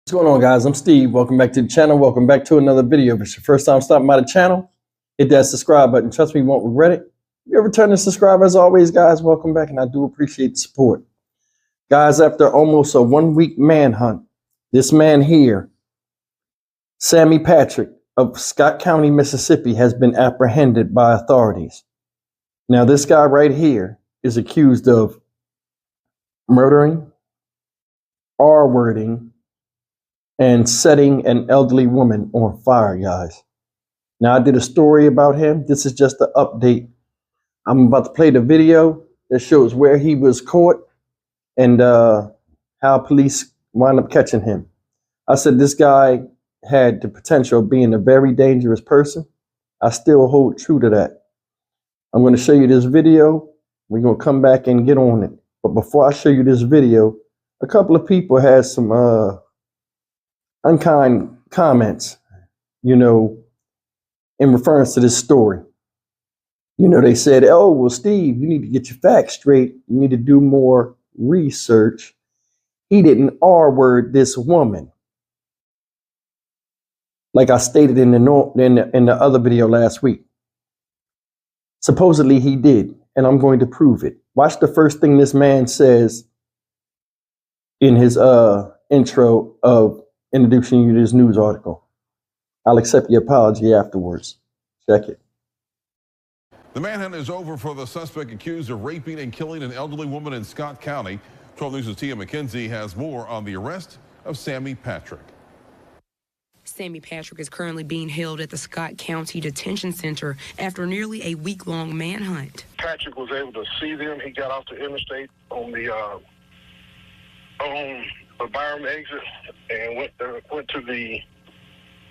What's going on, guys? I'm Steve. Welcome back to the channel. Welcome back to another video. If it's your first time stopping by the channel, hit that subscribe button. Trust me, you won't regret it. If you're a returning subscriber, as always, guys, welcome back, and I do appreciate the support. Guys, after almost a 1-week manhunt, this man here, Sammy Patrick of Scott County, Mississippi, has been apprehended by authorities. Now, this guy right here is accused of murdering, R-wording, and setting an elderly woman on fire, guys. Now, I did a story about him. This is just the update. I'm about to play the video that shows where he was caught and how police wound up catching him. I said this guy had the potential of being a very dangerous person. I still hold true to that. I'm going to show you this video. We're going to come back and get on it. But before I show you this video, a couple of people had some unkind comments, in reference to this story. They said, oh, well, Steve, you need to get your facts straight. You need to do more research. He didn't R-word this woman. Like I stated in the other video last week. Supposedly he did, and I'm going to prove it. Watch the first thing this man says in his intro of introducing you to this news article. I'll accept your apology afterwards. Check it. The manhunt is over for the suspect accused of raping and killing an elderly woman in Scott County. 12 News' Tia McKenzie has more on the arrest of Sammy Patrick. Sammy Patrick is currently being held at the Scott County Detention Center after nearly a week-long manhunt. Patrick was able to see them. He got off the interstate on the Byram exit and went to the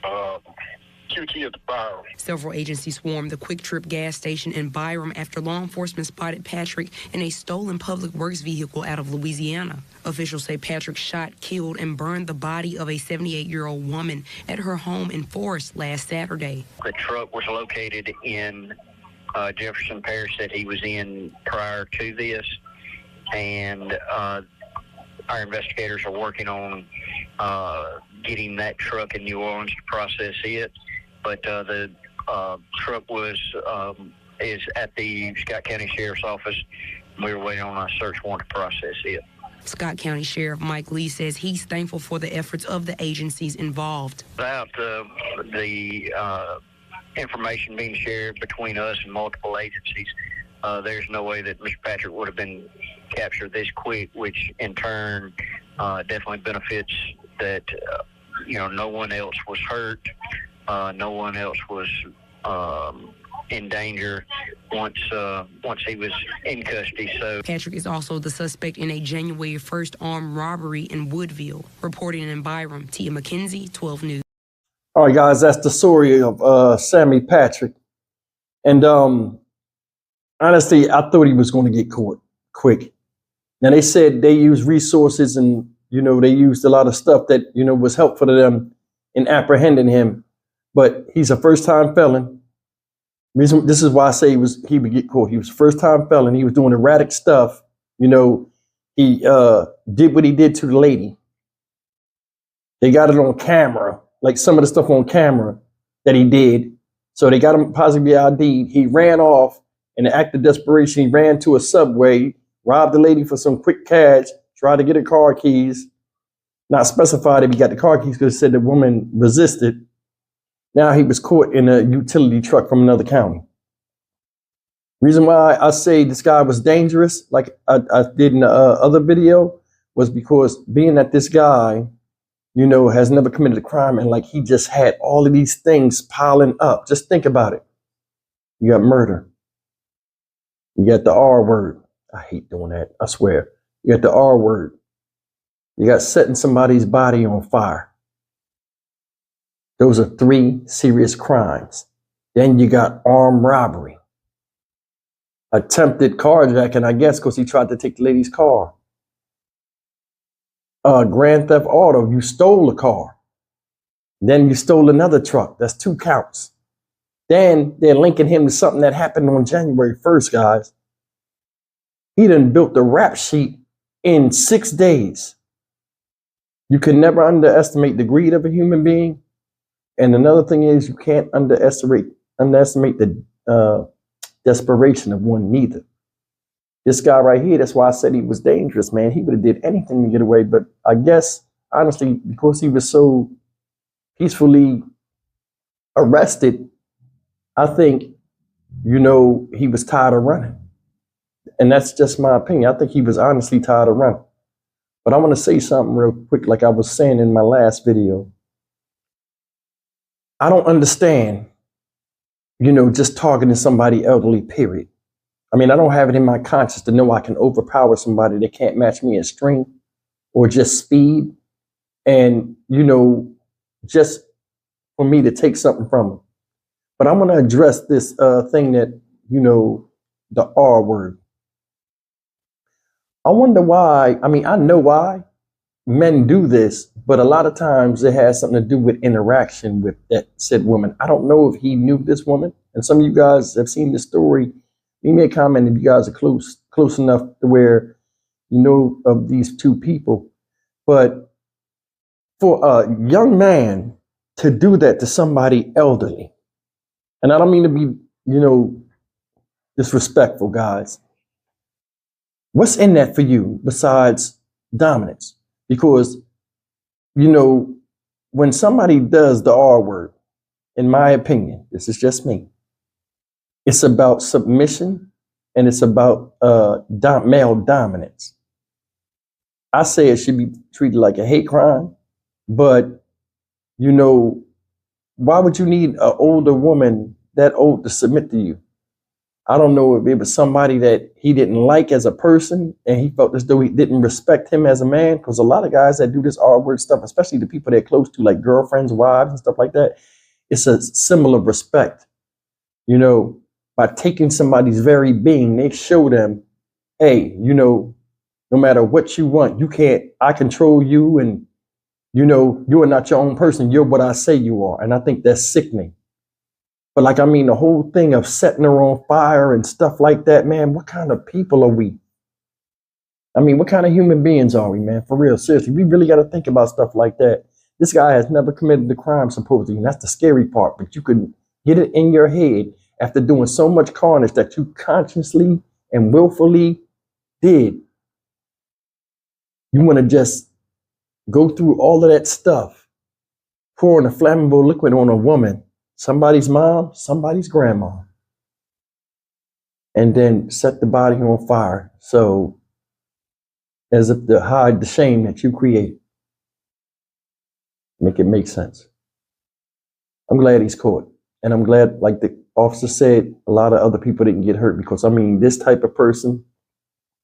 QT at the Byram. Several agencies swarmed the Quick Trip gas station in Byram after law enforcement spotted Patrick in a stolen public works vehicle out of Louisiana. Officials say Patrick shot, killed, and burned the body of a 78-year-old woman at her home in Forest last Saturday. The truck was located in Jefferson Parish that he was in prior to this, and our investigators are working on getting that truck in New Orleans to process it. But the truck is at the Scott County Sheriff's Office. We're waiting on a search warrant to process it. Scott County Sheriff Mike Lee says he's thankful for the efforts of the agencies involved. Without the information being shared between us and multiple agencies, there's no way that Mr. Patrick would have been captured this quick, which in turn definitely benefits that no one else was hurt, no one else was in danger once he was in custody. So Patrick is also the suspect in a January 1st armed robbery in Woodville. Reporting in Byram, Tia McKenzie, 12 News. All right, guys, that's the story of Sammy Patrick. And honestly, I thought he was going to get caught quick. Now, they said they used resources and, they used a lot of stuff that, was helpful to them in apprehending him. But he's a first-time felon. This is why I say he would get caught. He was a first-time felon. He was doing erratic stuff. He did what he did to the lady. They got it on camera, like some of the stuff on camera that he did. So they got him positively ID'd. He ran off in an act of desperation. He ran to a Subway, robbed the lady for some quick cash, tried to get her car keys. Not specified if he got the car keys because it said the woman resisted. Now he was caught in a utility truck from another county. Reason why I say this guy was dangerous, like I did in the other video, was because being that this guy, has never committed a crime, and like he just had all of these things piling up. Just think about it. You got murder. You got the R word. I hate doing that. I swear. You got the R word. You got setting somebody's body on fire. Those are 3 serious crimes. Then you got armed robbery. Attempted carjacking, I guess, because he tried to take the lady's car. Grand theft auto, you stole a car. Then you stole another truck. That's 2 counts. Then they're linking him to something that happened on January 1st, guys. He done built the rap sheet in 6 days. You can never underestimate the greed of a human being. And another thing is you can't underestimate the desperation of one neither. This guy right here, that's why I said he was dangerous, man. He would have did anything to get away. But I guess, honestly, because he was so peacefully arrested, I think, he was tired of running. And that's just my opinion. I think he was honestly tired of running. But I want to say something real quick, like I was saying in my last video. I don't understand, just targeting somebody elderly, period. I mean, I don't have it in my conscience to know I can overpower somebody that can't match me in strength or just speed. And, just for me to take something from them. But I'm going to address this thing that, the R word. I wonder why. I mean, I know why men do this, but a lot of times it has something to do with interaction with that said woman. I don't know if he knew this woman. And some of you guys have seen this story. Leave me a comment if you guys are close enough to where you know of these two people. But for a young man to do that to somebody elderly, and I don't mean to be, disrespectful, guys. What's in that for you besides dominance? Because, when somebody does the R word, in my opinion, this is just me, it's about submission and it's about male dominance. I say it should be treated like a hate crime, but, why would you need an older woman that old to submit to you? I don't know if it was somebody that he didn't like as a person and he felt as though he didn't respect him as a man. Because a lot of guys that do this R-word stuff, especially the people they're close to, like girlfriends, wives, and stuff like that, it's a symbol of respect. By taking somebody's very being, they show them, hey, no matter what you want, I control you, and, you are not your own person. You're what I say you are. And I think that's sickening. But the whole thing of setting her on fire and stuff like that, man, what kind of people are we? I mean, what kind of human beings are we, man? For real, seriously, we really got to think about stuff like that. This guy has never committed the crime, supposedly, and that's the scary part. But you could get it in your head after doing so much carnage that you consciously and willfully did. You want to just go through all of that stuff, pouring a flammable liquid on a woman, somebody's mom, somebody's grandma, and then set the body on fire. So, as if to hide the shame that you create. Make it make sense. I'm glad he's caught. And I'm glad, like the officer said, a lot of other people didn't get hurt because, this type of person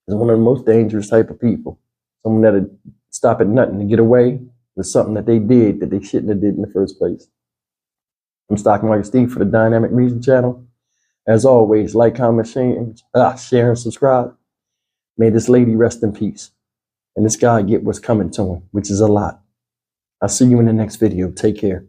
is one of the most dangerous type of people. Someone that'd stop at nothing to get away with something that they did that they shouldn't have did in the first place. I'm Stock Market Steve for the Dynamic Reason channel. As always, like, comment, share, and subscribe. May this lady rest in peace. And this guy get what's coming to him, which is a lot. I'll see you in the next video. Take care.